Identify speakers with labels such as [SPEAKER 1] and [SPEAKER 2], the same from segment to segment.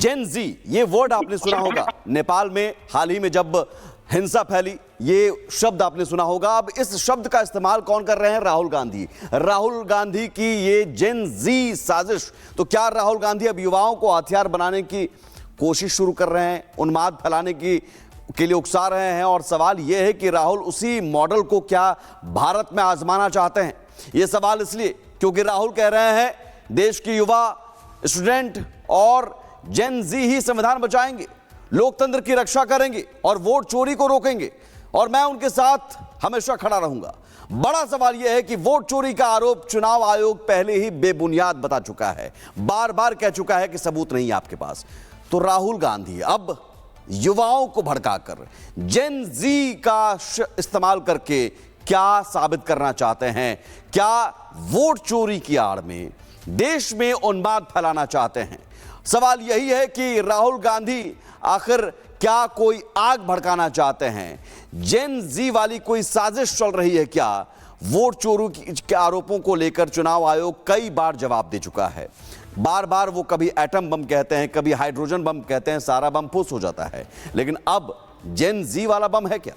[SPEAKER 1] जेन जी, ये वर्ड आपने सुना होगा। नेपाल में हाल ही में जब हिंसा फैली, ये शब्द आपने सुना होगा। अब इस शब्द का इस्तेमाल कौन कर रहे हैं? राहुल गांधी। राहुल गांधी की ये जेन जी साजिश। तो क्या राहुल गांधी अब युवाओं को हथियार बनाने की कोशिश शुरू कर रहे हैं, उन्माद फैलाने की के लिए उकसा रहे हैं? और सवाल यह है कि राहुल उसी मॉडल को क्या भारत में आजमाना चाहते हैं? यह सवाल इसलिए क्योंकि राहुल कह रहे हैं देश के युवा, स्टूडेंट और जेन जी ही संविधान बचाएंगे, लोकतंत्र की रक्षा करेंगे और वोट चोरी को रोकेंगे, और मैं उनके साथ हमेशा खड़ा रहूंगा। बड़ा सवाल यह है कि वोट चोरी का आरोप चुनाव आयोग पहले ही बेबुनियाद बता चुका है, बार बार कह चुका है कि सबूत नहीं है आपके पास। तो राहुल गांधी अब युवाओं को भड़काकर जेन जी का इस्तेमाल करके क्या साबित करना चाहते हैं? क्या वोट चोरी की आड़ में देश में उन्माद फैलाना चाहते हैं? सवाल यही है कि राहुल गांधी आखिर क्या कोई आग भड़काना चाहते हैं? जेन जी वाली कोई साजिश चल रही है क्या? वोट चोरी के आरोपों को लेकर चुनाव आयोग कई बार जवाब दे चुका है। बार बार वो कभी एटम बम कहते हैं, कभी हाइड्रोजन बम कहते हैं, सारा बम फुस हो जाता है। लेकिन अब जेन जी वाला बम है क्या?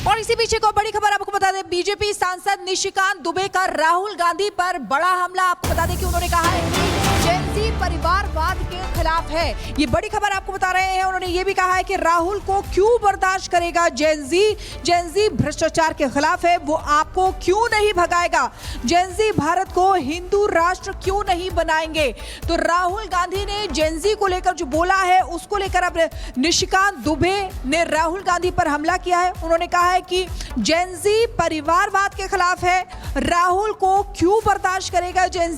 [SPEAKER 2] और इसी पीछे को बड़ी खबर आपको बता दें, बीजेपी सांसद निशिकांत दुबे का राहुल गांधी पर बड़ा हमला। आपको बता दें कि उन्होंने कहा है कि जेन जी परिवारवाद के खिलाफ है। ये बड़ी खबर आपको बता रहे हैं। उन्होंने ये भी कहा है कि राहुल को क्यों बर्दाश्त करेगा जेन जी भ्रष्टाचार के खिलाफ है, वो आपको क्यों नहीं भगाएगा? जेन जी भारत को हिंदू राष्ट्र क्यों नहीं बनाएंगे? तो राहुल गांधी ने जेन जी को लेकर जो बोला है उसको लेकर अब निशिकांत दुबे ने राहुल गांधी पर हमला किया है। उन्होंने कहा है कि जेन जी परिवारवाद के खिलाफ है, राहुल को क्यों बर्दाश्त करेगा? जेन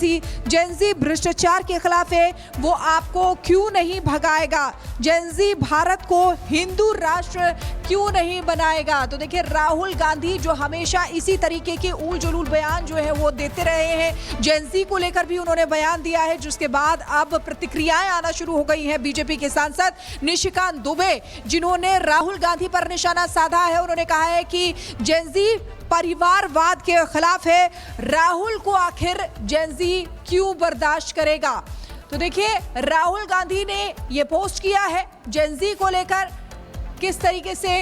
[SPEAKER 2] जी भ्रष्टाचार के खिलाफ है, वो आपको क्यों नहीं भगाएगा? जेन जी भारत को हिंदू राष्ट्र क्यों नहीं बनाएगा? तो देखिए, राहुल गांधी जो हमेशा इसी तरीके के उल जुलूल बयान जो है वो देते रहे हैं, जेन जी को लेकर भी उन्होंने बयान दिया है, जिसके बाद अब प्रतिक्रियाएं आना शुरू हो गई हैं। बीजेपी के सांसद निशिकांत दुबे, जिन्होंने राहुल गांधी पर निशाना साधा है, उन्होंने कहा है कि जेन जी परिवारवाद के खिलाफ है, राहुल को आखिर जेन जी क्यों बर्दाश्त करेगा? तो देखिए, राहुल गांधी ने यह पोस्ट किया है जेन जी को लेकर, किस तरीके से।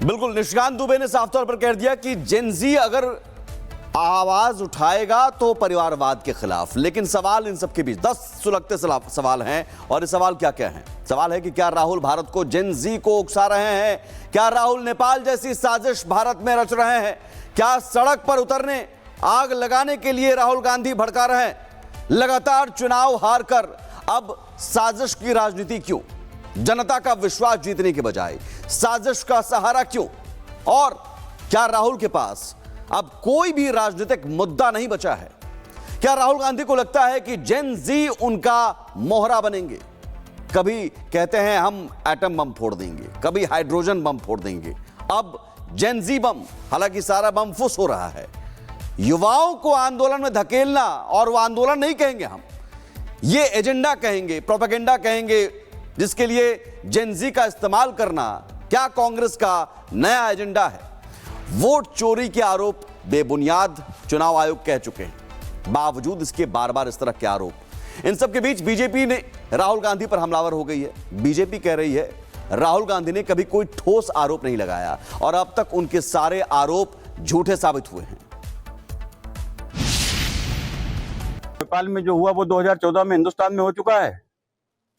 [SPEAKER 1] बिल्कुल, निशिकांत दुबे ने साफ तौर पर कह दिया कि जेन जी अगर आवाज उठाएगा तो परिवारवाद के खिलाफ। लेकिन सवाल इन सबके बीच 10 सुलगते सवाल हैं, और ये सवाल क्या क्या हैं? सवाल है कि क्या राहुल भारत को जेन जी को उकसा रहे हैं? क्या राहुल नेपाल जैसी साजिश भारत में रच रहे हैं? क्या सड़क पर उतरने, आग लगाने के लिए राहुल गांधी भड़का रहे हैं? लगातार चुनाव हारकर अब साजिश की राजनीति क्यों? जनता का विश्वास जीतने के बजाय साजिश का सहारा क्यों? और क्या राहुल के पास अब कोई भी राजनीतिक मुद्दा नहीं बचा है? क्या राहुल गांधी को लगता है कि जेन जी उनका मोहरा बनेंगे? कभी कहते हैं हम एटम बम फोड़ देंगे, कभी हाइड्रोजन बम फोड़ देंगे, अब जेन जी बम। हालांकि सारा बम फुस हो रहा है। युवाओं को आंदोलन में धकेलना, और वो आंदोलन नहीं कहेंगे हम, ये एजेंडा कहेंगे, प्रोपेगेंडा कहेंगे, जिसके लिए जेन जी का इस्तेमाल करना क्या कांग्रेस का नया एजेंडा है? वोट चोरी के आरोप बेबुनियाद चुनाव आयोग कह चुके हैं, बावजूद इसके बार बार इस तरह के आरोप। इन सब के बीच बीजेपी ने राहुल गांधी पर हमलावर हो गई है। बीजेपी कह रही है राहुल गांधी ने कभी कोई ठोस आरोप नहीं लगाया, और अब तक उनके सारे आरोप झूठे साबित हुए हैं।
[SPEAKER 3] नेपाल में जो हुआ वो 2014 में हिंदुस्तान में हो चुका है।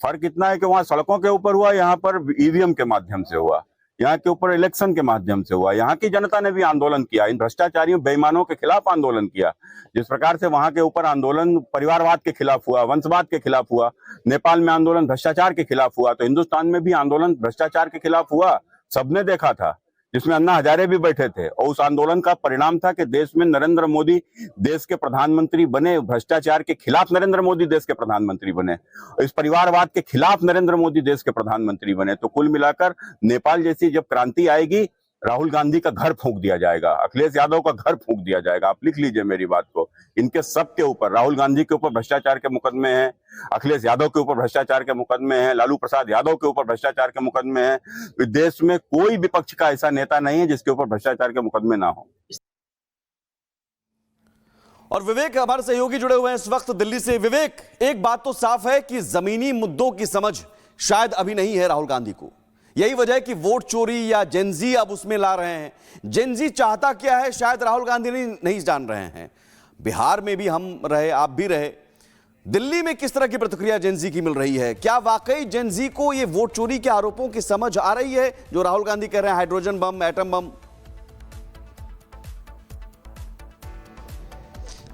[SPEAKER 3] फर्क इतना है कि वहां सड़कों के ऊपर हुआ, यहाँ पर ईवीएम के माध्यम से हुआ, यहाँ के ऊपर इलेक्शन के माध्यम से हुआ। यहाँ की जनता ने भी आंदोलन किया, इन भ्रष्टाचारियों बेईमानों के खिलाफ आंदोलन किया। जिस प्रकार से वहां के ऊपर आंदोलन परिवारवाद के खिलाफ हुआ, वंशवाद के खिलाफ हुआ, नेपाल में आंदोलन भ्रष्टाचार के खिलाफ हुआ, तो हिंदुस्तान में भी आंदोलन भ्रष्टाचार के खिलाफ हुआ। सबने देखा था, जिसमें अन्ना हजारे भी बैठे थे, और उस आंदोलन का परिणाम था कि देश में नरेंद्र मोदी देश के प्रधानमंत्री बने। भ्रष्टाचार के खिलाफ नरेंद्र मोदी देश के प्रधानमंत्री बने, इस परिवारवाद के खिलाफ नरेंद्र मोदी देश के प्रधानमंत्री बने। तो कुल मिलाकर नेपाल जैसी जब क्रांति आएगी, राहुल गांधी का घर फूंक दिया जाएगा, अखिलेश यादव का घर फूंक दिया जाएगा। आप लिख लीजिए मेरी बात को। इनके सब के ऊपर, राहुल गांधी के ऊपर भ्रष्टाचार के मुकदमे हैं, अखिलेश यादव के ऊपर भ्रष्टाचार के मुकदमे हैं, लालू प्रसाद यादव के ऊपर भ्रष्टाचार के मुकदमे हैं। देश में कोई विपक्ष का ऐसा नेता नहीं है जिसके ऊपर भ्रष्टाचार के मुकदमे ना हो।
[SPEAKER 1] और विवेक हमारे सहयोगी जुड़े हुए हैं इस वक्त दिल्ली से। विवेक, एक बात तो साफ है कि जमीनी मुद्दों की समझ शायद अभी नहीं है राहुल गांधी को। यही वजह है कि वोट चोरी या जेनजी अब उसमें ला रहे हैं। जेनजी चाहता क्या है शायद राहुल गांधी नहीं जान रहे हैं। बिहार में भी हम रहे, आप भी रहे, दिल्ली में किस तरह की प्रतिक्रिया जेनजी की मिल रही है? क्या वाकई जेनजी को ये वोट चोरी के आरोपों की समझ आ रही है जो राहुल गांधी कह रहे हैं, हाइड्रोजन बम, एटम बम?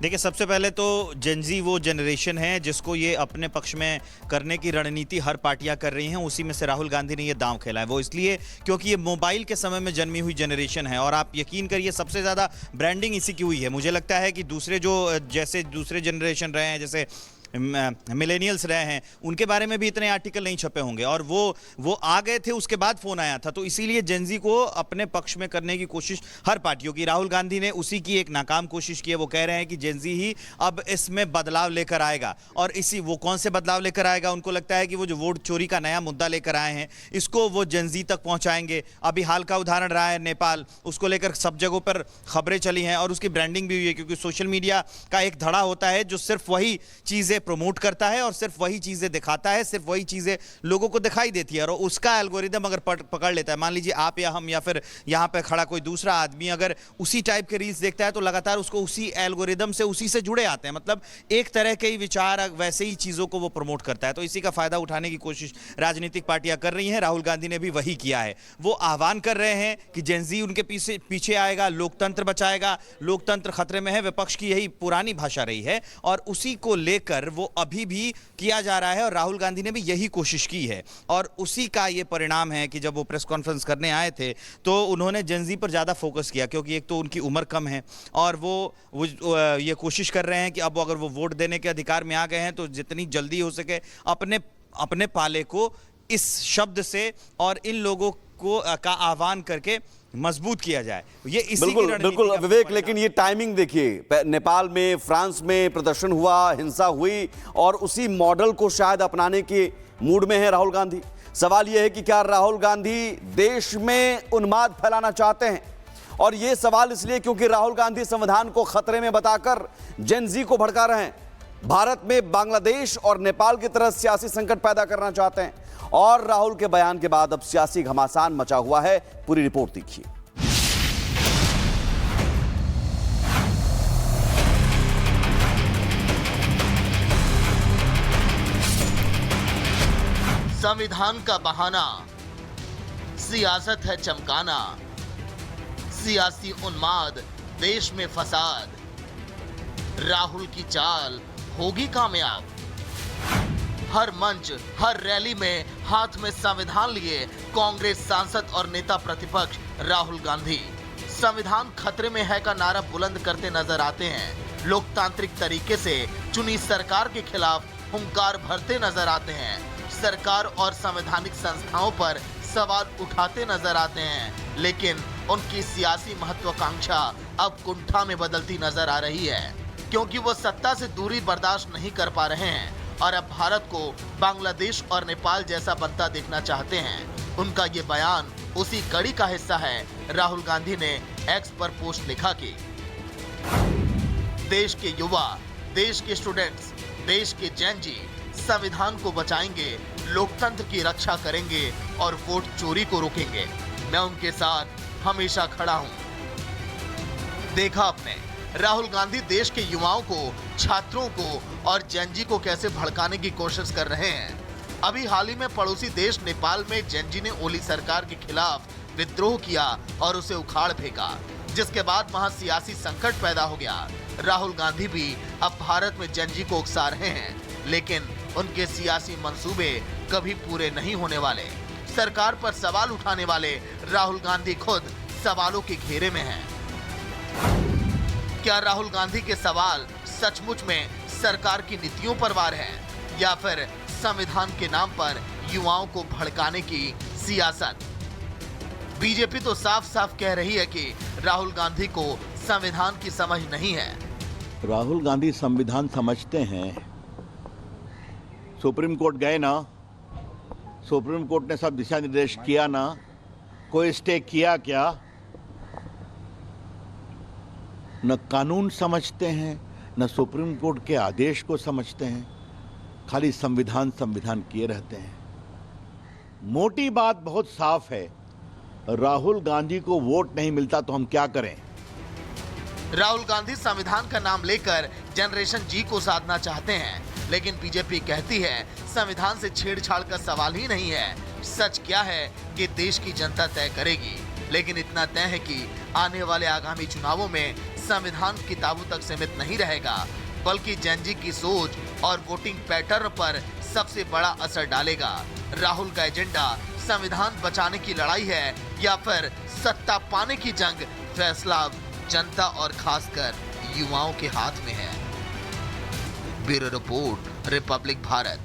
[SPEAKER 4] देखिए, सबसे पहले तो जेनजी वो जनरेशन है जिसको ये अपने पक्ष में करने की रणनीति हर पार्टियां कर रही हैं। उसी में से राहुल गांधी ने ये दांव खेला है। वो इसलिए क्योंकि ये मोबाइल के समय में जन्मी हुई जनरेशन है और आप यकीन करिए सबसे ज़्यादा ब्रांडिंग इसी की हुई है। मुझे लगता है कि दूसरे जनरेशन रहे हैं, जैसे मिलेनियल्स रहे हैं, उनके बारे में भी इतने आर्टिकल नहीं छपे होंगे और वो आ गए थे, उसके बाद फोन आया था। तो इसीलिए जेनजी को अपने पक्ष में करने की कोशिश हर पार्टियों की, राहुल गांधी ने उसी की एक नाकाम कोशिश की है। वो कह रहे हैं कि जेनजी ही अब इसमें बदलाव लेकर आएगा और वो कौन से बदलाव लेकर आएगा? उनको लगता है कि वो जो वोट चोरी का नया मुद्दा लेकर आए हैं इसको वो जेनजी तक पहुंचाएंगे। अभी हाल का उदाहरण रहा है नेपाल, उसको लेकर सब जगहों पर खबरें चली हैं और उसकी ब्रांडिंग भी हुई है, क्योंकि सोशल मीडिया का एक धड़ा होता है जो सिर्फ वही चीजें प्रमोट करता है और सिर्फ वही चीजें दिखाता है, सिर्फ वही चीजें लोगों को दिखाई देती है और उसका एल्गोरिदम अगर पकड़ लेता है, मान लीजिए आप या हम या फिर यहां पे खड़ा कोई दूसरा आदमी अगर उसी टाइप के रील्स देखता है तो लगातार उसको उसी एल्गोरिदम से उसी से जुड़े आते हैं। मतलब एक तरह के ही विचार वैसे ही चीजों को वो प्रमोट करता है। तो इसी का फायदा उठाने की कोशिश राजनीतिक पार्टियां कर रही हैं। राहुल गांधी ने भी वही किया है। वो आह्वान कर रहे हैं कि जेनजी उनके पीछे आएगा, लोकतंत्र बचाएगा, लोकतंत्र खतरे में है। विपक्ष की यही पुरानी भाषा रही है और उसी को लेकर वो अभी भी किया जा रहा है और राहुल गांधी ने भी यही कोशिश की है और उसी का ये परिणाम है कि जब वो प्रेस कॉन्फ्रेंस करने आए थे तो उन्होंने जेनजी पर ज़्यादा फोकस किया, क्योंकि एक तो उनकी उम्र कम है और वो ये कोशिश कर रहे हैं कि अब अगर वो वोट देने के अधिकार में आ गए हैं तो जितनी जल्दी हो सके अपने पाले को इस शब्द से और इन लोगों को का आह्वान करके मजबूत किया जाए। ये इसी
[SPEAKER 1] बिल्कुल विवेक, लेकिन ये टाइमिंग देखिए, नेपाल में, फ्रांस में प्रदर्शन हुआ, हिंसा हुई और उसी मॉडल को शायद अपनाने के मूड में है राहुल गांधी। सवाल यह है कि क्या राहुल गांधी देश में उन्माद फैलाना चाहते हैं? और यह सवाल इसलिए क्योंकि राहुल गांधी संविधान को खतरे में बताकर जेनजी को भड़का रहे हैं। भारत में बांग्लादेश और नेपाल की तरह सियासी संकट पैदा करना चाहते हैं और राहुल के बयान के बाद अब सियासी घमासान मचा हुआ है। पूरी रिपोर्ट देखिए।
[SPEAKER 5] संविधान का बहाना, सियासत है चमकाना, सियासी उन्माद, देश में फसाद, राहुल की चाल होगी कामयाब। हर मंच, हर रैली में हाथ में संविधान लिए कांग्रेस सांसद और नेता प्रतिपक्ष राहुल गांधी संविधान खतरे में है का नारा बुलंद करते नजर आते हैं। लोकतांत्रिक तरीके से चुनी सरकार के खिलाफ हुंकार भरते नजर आते हैं। सरकार और संवैधानिक संस्थाओं पर सवाल उठाते नजर आते हैं, लेकिन उनकी सियासी महत्वाकांक्षा अब कुंठा में बदलती नजर आ रही है, क्योंकि वो सत्ता से दूरी बर्दाश्त नहीं कर पा रहे हैं और अब भारत को बांग्लादेश और नेपाल जैसा बनता देखना चाहते हैं। उनका ये बयान उसी कड़ी का हिस्सा है। राहुल गांधी ने एक्स पर पोस्ट लिखा कि देश के युवा, देश के स्टूडेंट्स, देश के जेनजी संविधान को बचाएंगे, लोकतंत्र की रक्षा करेंगे और वोट चोरी को रोकेंगे। मैं उनके साथ हमेशा खड़ा हूं। देखा आपने, राहुल गांधी देश के युवाओं को, छात्रों को और जेनजी को कैसे भड़काने की कोशिश कर रहे हैं। अभी हाल ही में पड़ोसी देश नेपाल में जेनजी ने ओली सरकार के खिलाफ विद्रोह किया और उसे उखाड़ फेंका, जिसके बाद वहां सियासी संकट पैदा हो गया। राहुल गांधी भी अब भारत में जेनजी को उकसा रहे हैं, लेकिन उनके सियासी मंसूबे कभी पूरे नहीं होने वाले। सरकार पर सवाल उठाने वाले राहुल गांधी खुद सवालों के घेरे में हैं। क्या राहुल गांधी के सवाल सचमुच में सरकार की नीतियों पर वार है या फिर संविधान के नाम पर युवाओं को भड़काने की सियासत? बीजेपी तो साफ साफ कह रही है कि राहुल गांधी को संविधान की समझ नहीं है।
[SPEAKER 6] राहुल गांधी संविधान समझते हैं। सुप्रीम कोर्ट गए ना, सुप्रीम कोर्ट ने सब दिशा निर्देश किया ना, कोई स्टे किया क्या? न कानून समझते हैं, न सुप्रीम कोर्ट के आदेश को समझते हैं, खाली संविधान संविधान किए रहते हैं। मोटी बात बहुत साफ है, राहुल गांधी को वोट नहीं मिलता तो हम क्या करें।
[SPEAKER 5] राहुल गांधी संविधान का नाम लेकर जनरेशन जी को साधना चाहते हैं, लेकिन बीजेपी कहती है संविधान से छेड़छाड़ का सवाल ही नहीं है। सच क्या है कि देश की जनता तय करेगी, लेकिन इतना तय है कि आने वाले आगामी चुनावों में संविधान किताबों तक सीमित नहीं रहेगा, बल्कि जनजी की सोच और वोटिंग पैटर्न पर सबसे बड़ा असर डालेगा। राहुल का एजेंडा संविधान बचाने की लड़ाई है या फिर सत्ता पाने की जंग, फैसला जनता और खासकर युवाओं के हाथ में है। Bureau report, Republic Bharat.